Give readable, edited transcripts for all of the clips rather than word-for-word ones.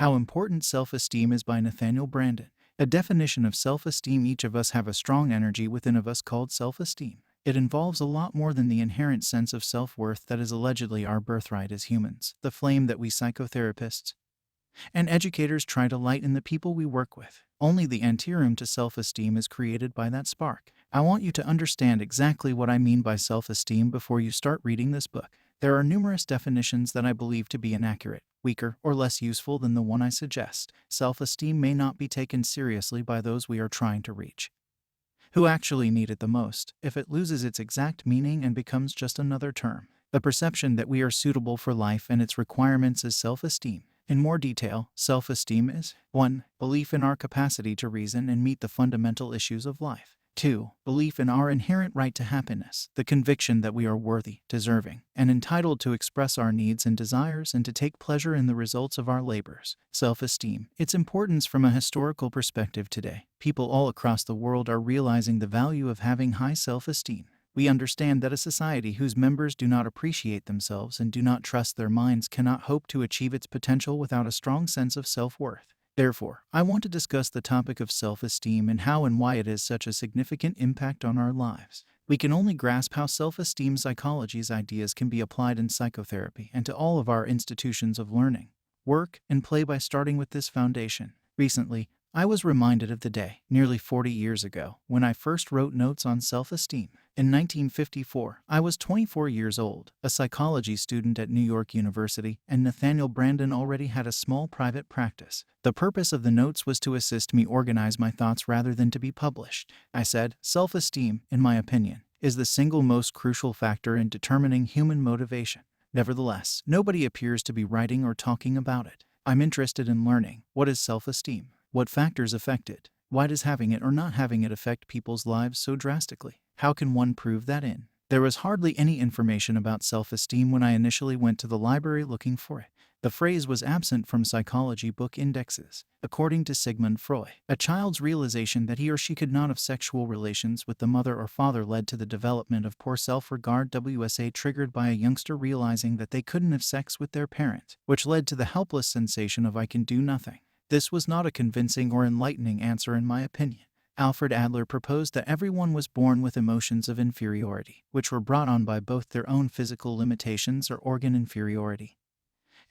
How Important Self-Esteem is by Nathaniel Branden. A definition of self-esteem: each of us have a strong energy within of us called self-esteem. It involves a lot more than the inherent sense of self-worth that is allegedly our birthright as humans, the flame that we psychotherapists and educators try to light in the people we work with. Only the anteroom to self-esteem is created by that spark. I want you to understand exactly what I mean by self-esteem before you start reading this book. There are numerous definitions that I believe to be inaccurate, weaker, or less useful than the one I suggest. Self-esteem may not be taken seriously by those we are trying to reach, who actually need it the most, if it loses its exact meaning and becomes just another term. The perception that we are suitable for life and its requirements is self-esteem. In more detail, self-esteem is 1. Belief in our capacity to reason and meet the fundamental issues of life. 2. Belief in our inherent right to happiness, the conviction that we are worthy, deserving, and entitled to express our needs and desires and to take pleasure in the results of our labors. Self-esteem. Its importance from a historical perspective today. People all across the world are realizing the value of having high self-esteem. We understand that a society whose members do not appreciate themselves and do not trust their minds cannot hope to achieve its potential without a strong sense of self-worth. Therefore, I want to discuss the topic of self-esteem and how and why it has such a significant impact on our lives. We can only grasp how self-esteem psychology's ideas can be applied in psychotherapy and to all of our institutions of learning, work, and play by starting with this foundation. Recently, I was reminded of the day, nearly 40 years ago, when I first wrote notes on self-esteem. In 1954, I was 24 years old, a psychology student at New York University, and Nathaniel Branden already had a small private practice. The purpose of the notes was to assist me organize my thoughts rather than to be published. I said, self-esteem, in my opinion, is the single most crucial factor in determining human motivation. Nevertheless, nobody appears to be writing or talking about it. I'm interested in learning. What is self-esteem? What factors affect it? Why does having it or not having it affect people's lives so drastically? How can one prove that in? There was hardly any information about self-esteem when I initially went to the library looking for it. The phrase was absent from psychology book indexes. According to Sigmund Freud, a child's realization that he or she could not have sexual relations with the mother or father led to the development of poor self-regard, WSA, triggered by a youngster realizing that they couldn't have sex with their parent, which led to the helpless sensation of I can do nothing. This was not a convincing or enlightening answer in my opinion. Alfred Adler proposed that everyone was born with emotions of inferiority, which were brought on by both their own physical limitations or organ inferiority,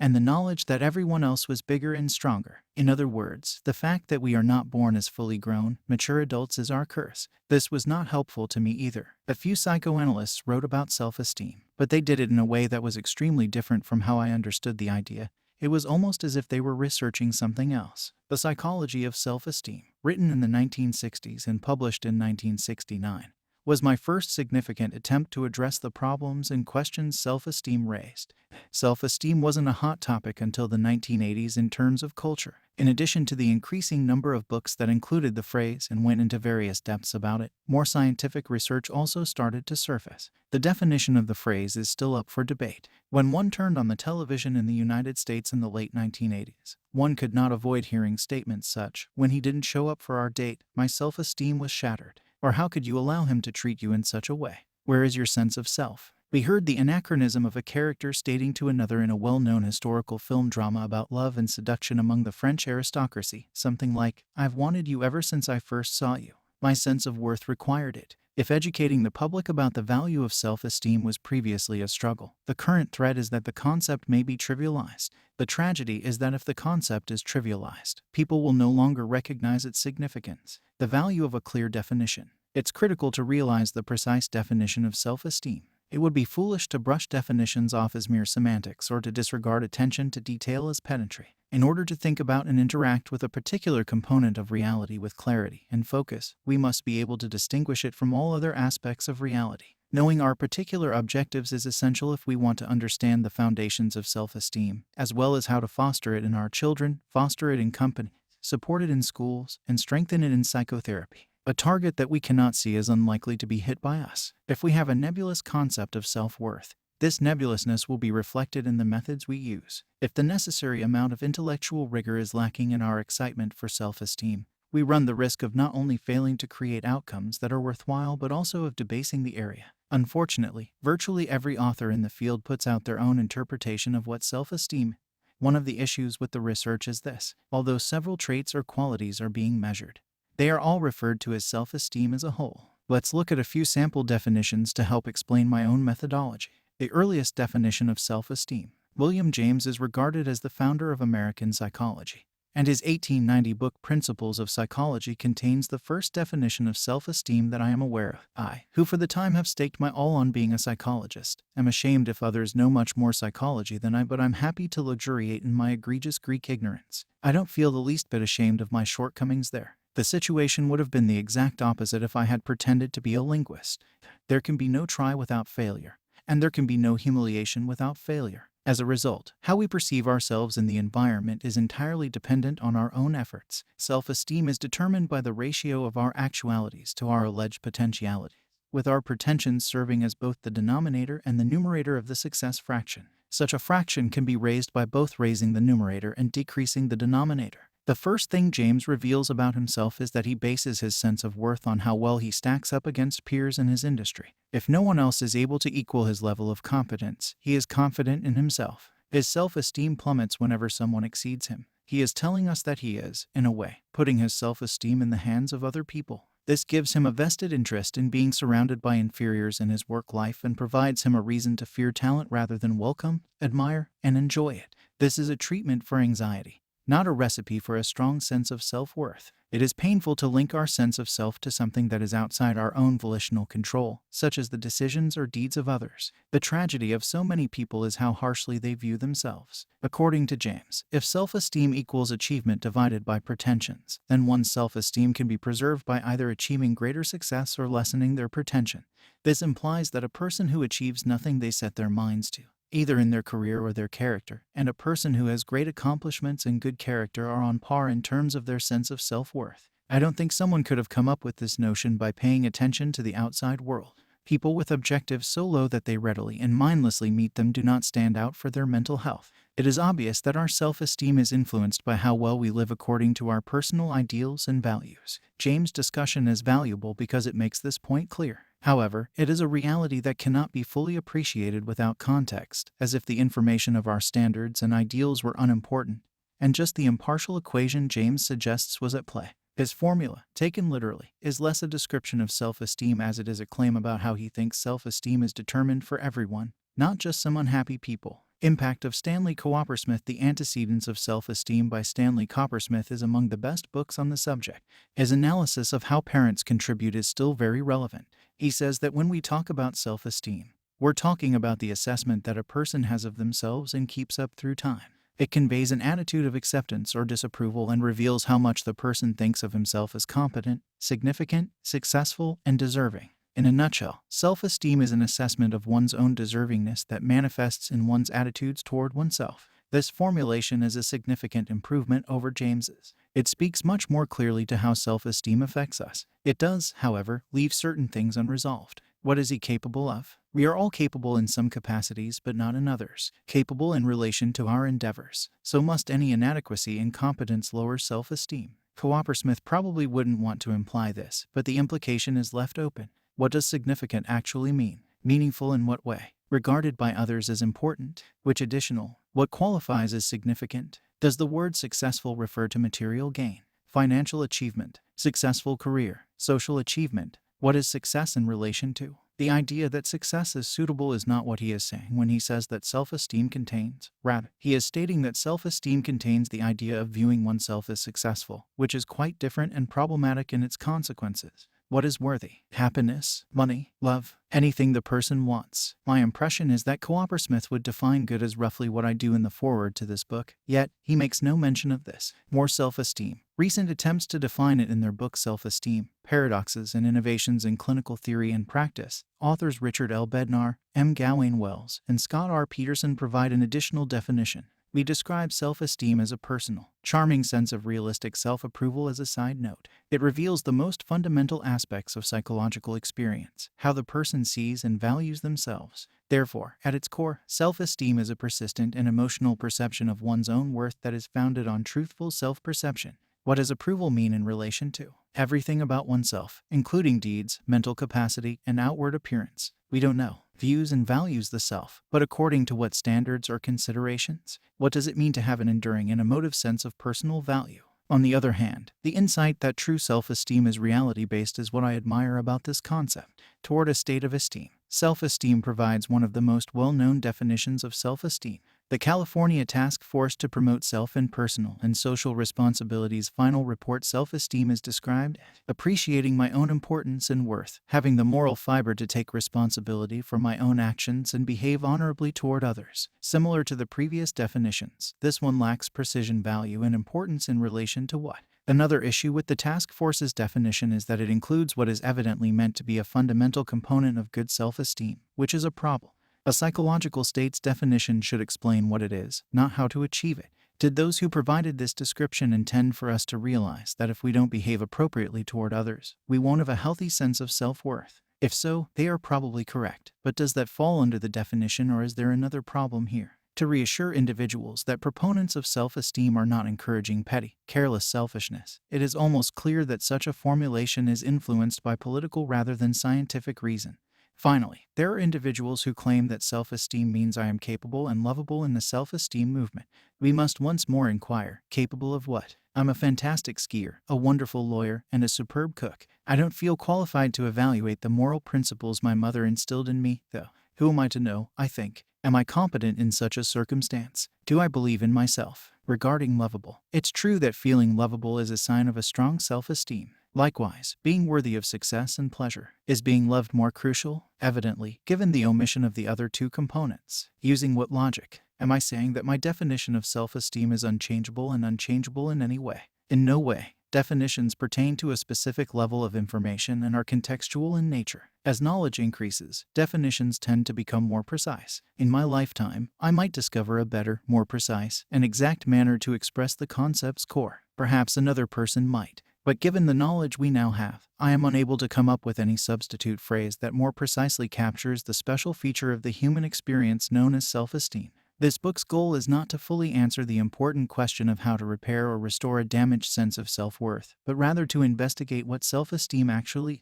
and the knowledge that everyone else was bigger and stronger. In other words, the fact that we are not born as fully grown, mature adults is our curse. This was not helpful to me either. A few psychoanalysts wrote about self-esteem, but they did it in a way that was extremely different from how I understood the idea. It was almost as if they were researching something else. The Psychology of Self-Esteem, written in the 1960s and published in 1969, was my first significant attempt to address the problems and questions self-esteem raised. Self-esteem wasn't a hot topic until the 1980s in terms of culture. In addition to the increasing number of books that included the phrase and went into various depths about it, more scientific research also started to surface. The definition of the phrase is still up for debate. When one turned on the television in the United States in the late 1980s, one could not avoid hearing statements such, "When he didn't show up for our date, my self-esteem was shattered," or "How could you allow him to treat you in such a way? Where is your sense of self?" We heard the anachronism of a character stating to another in a well-known historical film drama about love and seduction among the French aristocracy, something like, "I've wanted you ever since I first saw you. My sense of worth required it." If educating the public about the value of self-esteem was previously a struggle, the current threat is that the concept may be trivialized. The tragedy is that if the concept is trivialized, people will no longer recognize its significance. The value of a clear definition. It's critical to realize the precise definition of self-esteem. It would be foolish to brush definitions off as mere semantics or to disregard attention to detail as pedantry. In order to think about and interact with a particular component of reality with clarity and focus, we must be able to distinguish it from all other aspects of reality. Knowing our particular objectives is essential if we want to understand the foundations of self-esteem, as well as how to foster it in our children, foster it in companies, support it in schools, and strengthen it in psychotherapy. A target that we cannot see is unlikely to be hit by us. If we have a nebulous concept of self-worth, this nebulousness will be reflected in the methods we use. If the necessary amount of intellectual rigor is lacking in our excitement for self-esteem, we run the risk of not only failing to create outcomes that are worthwhile but also of debasing the area. Unfortunately, virtually every author in the field puts out their own interpretation of what self-esteem One of the issues with the research is this: although several traits or qualities are being measured, they are all referred to as self-esteem as a whole. Let's look at a few sample definitions to help explain my own methodology. The earliest definition of self-esteem. William James is regarded as the founder of American psychology, and his 1890 book Principles of Psychology contains the first definition of self-esteem that I am aware of. I, who for the time have staked my all on being a psychologist, am ashamed if others know much more psychology than I, but I'm happy to luxuriate in my egregious Greek ignorance. I don't feel the least bit ashamed of my shortcomings there. The situation would have been the exact opposite if I had pretended to be a linguist. There can be no try without failure, and there can be no humiliation without failure. As a result, how we perceive ourselves in the environment is entirely dependent on our own efforts. Self-esteem is determined by the ratio of our actualities to our alleged potentialities, with our pretensions serving as both the denominator and the numerator of the success fraction. Such a fraction can be raised by both raising the numerator and decreasing the denominator. The first thing James reveals about himself is that he bases his sense of worth on how well he stacks up against peers in his industry. If no one else is able to equal his level of competence, he is confident in himself. His self-esteem plummets whenever someone exceeds him. He is telling us that he is, in a way, putting his self-esteem in the hands of other people. This gives him a vested interest in being surrounded by inferiors in his work life and provides him a reason to fear talent rather than welcome, admire, and enjoy it. This is a treatment for anxiety, not a recipe for a strong sense of self-worth. It is painful to link our sense of self to something that is outside our own volitional control, such as the decisions or deeds of others. The tragedy of so many people is how harshly they view themselves. According to James, if self-esteem equals achievement divided by pretensions, then one's self-esteem can be preserved by either achieving greater success or lessening their pretension. This implies that a person who achieves nothing they set their minds to, either in their career or their character, and a person who has great accomplishments and good character are on par in terms of their sense of self-worth. I don't think someone could have come up with this notion by paying attention to the outside world. People with objectives so low that they readily and mindlessly meet them do not stand out for their mental health. It is obvious that our self-esteem is influenced by how well we live according to our personal ideals and values. James' discussion is valuable because it makes this point clear. However, it is a reality that cannot be fully appreciated without context, as if the information of our standards and ideals were unimportant, and just the impartial equation James suggests was at play. His formula, taken literally, is less a description of self-esteem as it is a claim about how he thinks self-esteem is determined for everyone, not just some unhappy people. Impact of Stanley Cowpersmith. The Antecedents of Self-Esteem by Stanley Cowpersmith is among the best books on the subject. His analysis of how parents contribute is still very relevant. He says that when we talk about self-esteem, we're talking about the assessment that a person has of themselves and keeps up through time. It conveys an attitude of acceptance or disapproval and reveals how much the person thinks of himself as competent, significant, successful, and deserving. In a nutshell, self-esteem is an assessment of one's own deservingness that manifests in one's attitudes toward oneself. This formulation is a significant improvement over James's. It speaks much more clearly to how self-esteem affects us. It does, however, leave certain things unresolved. What is he capable of? We are all capable in some capacities, but not in others. Capable in relation to our endeavors. So must any inadequacy, incompetence lower self-esteem. Cowpersmith probably wouldn't want to imply this, but the implication is left open. What does significant actually mean? Meaningful in what way? Regarded by others as important? Which additional? What qualifies as significant? Does the word successful refer to material gain, financial achievement, successful career, social achievement? What is success in relation to? The idea that success is suitable is not what he is saying when he says that self-esteem contains. Rather, he is stating that self-esteem contains the idea of viewing oneself as successful, which is quite different and problematic in its consequences. What is worthy? Happiness, money, love, anything the person wants. My impression is that Cowpersmith would define good as roughly what I do in the foreword to this book, yet he makes no mention of this. More self-esteem. Recent attempts to define it in their book Self-Esteem, Paradoxes and Innovations in Clinical Theory and Practice. Authors Richard L. Bednar, M. Gawain Wells, and Scott R. Peterson provide an additional definition. We describe self-esteem as a personal, charming sense of realistic self-approval. As a side note, it reveals the most fundamental aspects of psychological experience, how the person sees and values themselves. Therefore, at its core, self-esteem is a persistent and emotional perception of one's own worth that is founded on truthful self-perception. What does approval mean in relation to? Everything about oneself, including deeds, mental capacity, and outward appearance. We don't know, views and values the self, but according to what standards or considerations? What does it mean to have an enduring and emotive sense of personal value? On the other hand, the insight that true self-esteem is reality-based is what I admire about this concept. Toward a state of esteem. Self-esteem provides one of the most well-known definitions of self-esteem. The California Task Force to Promote Self and Personal and Social Responsibility's final report, self-esteem is described as appreciating my own importance and worth, having the moral fiber to take responsibility for my own actions and behave honorably toward others. Similar to the previous definitions, this one lacks precision, value, and importance in relation to what? Another issue with the task force's definition is that it includes what is evidently meant to be a fundamental component of good self-esteem, which is a problem. A psychological state's definition should explain what it is, not how to achieve it. Did those who provided this description intend for us to realize that if we don't behave appropriately toward others, we won't have a healthy sense of self-worth? If so, they are probably correct. But does that fall under the definition, or is there another problem here? To reassure individuals that proponents of self-esteem are not encouraging petty, careless selfishness, it is almost clear that such a formulation is influenced by political rather than scientific reason. Finally, there are individuals who claim that self-esteem means I am capable and lovable in the self-esteem movement. We must once more inquire, capable of what? I'm a fantastic skier, a wonderful lawyer, and a superb cook. I don't feel qualified to evaluate the moral principles my mother instilled in me, though. Who am I to know, I think? Am I competent in such a circumstance? Do I believe in myself? Regarding lovable, it's true that feeling lovable is a sign of a strong self-esteem. Likewise, being worthy of success and pleasure. Is being loved more crucial? Evidently, given the omission of the other two components. Using what logic? Am I saying that my definition of self-esteem is unchangeable and unchangeable in any way? In no way. Definitions pertain to a specific level of information and are contextual in nature. As knowledge increases, definitions tend to become more precise. In my lifetime, I might discover a better, more precise, and exact manner to express the concept's core. Perhaps another person might. But given the knowledge we now have, I am unable to come up with any substitute phrase that more precisely captures the special feature of the human experience known as self-esteem. This book's goal is not to fully answer the important question of how to repair or restore a damaged sense of self-worth, but rather to investigate what self-esteem actually is.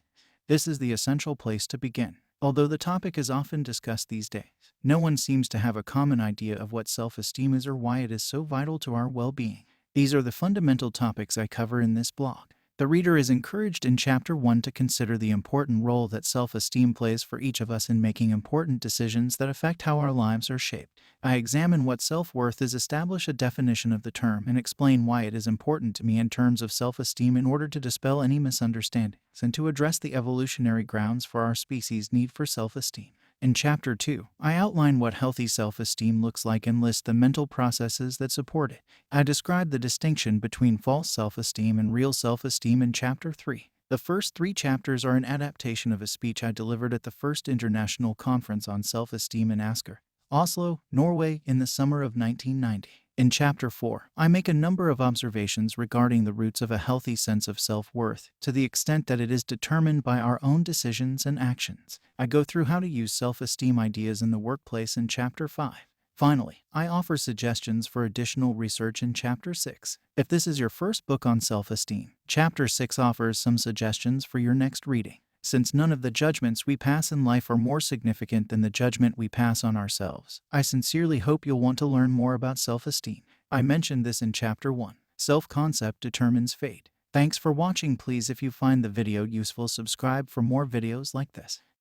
This is the essential place to begin. Although the topic is often discussed these days, no one seems to have a common idea of what self-esteem is or why it is so vital to our well-being. These are the fundamental topics I cover in this blog. The reader is encouraged in Chapter 1 to consider the important role that self-esteem plays for each of us in making important decisions that affect how our lives are shaped. I examine what self-worth is, establish a definition of the term, and explain why it is important to me in terms of self-esteem in order to dispel any misunderstandings and to address the evolutionary grounds for our species' need for self-esteem. In Chapter 2, I outline what healthy self-esteem looks like and list the mental processes that support it. I describe the distinction between false self-esteem and real self-esteem in Chapter 3. The first 3 chapters are an adaptation of a speech I delivered at the first International Conference on Self-Esteem in Asker, Oslo, Norway, in the summer of 1990. In Chapter 4, I make a number of observations regarding the roots of a healthy sense of self-worth, to the extent that it is determined by our own decisions and actions. I go through how to use self-esteem ideas in the workplace in Chapter 5. Finally, I offer suggestions for additional research in Chapter 6. If this is your first book on self-esteem, Chapter 6 offers some suggestions for your next reading. Since none of the judgments we pass in life are more significant than the judgment we pass on ourselves, I sincerely hope you'll want to learn more about self-esteem. I mentioned this in Chapter 1. Self-concept determines fate. Thanks for watching. Please, if you find the video useful, subscribe for more videos like this.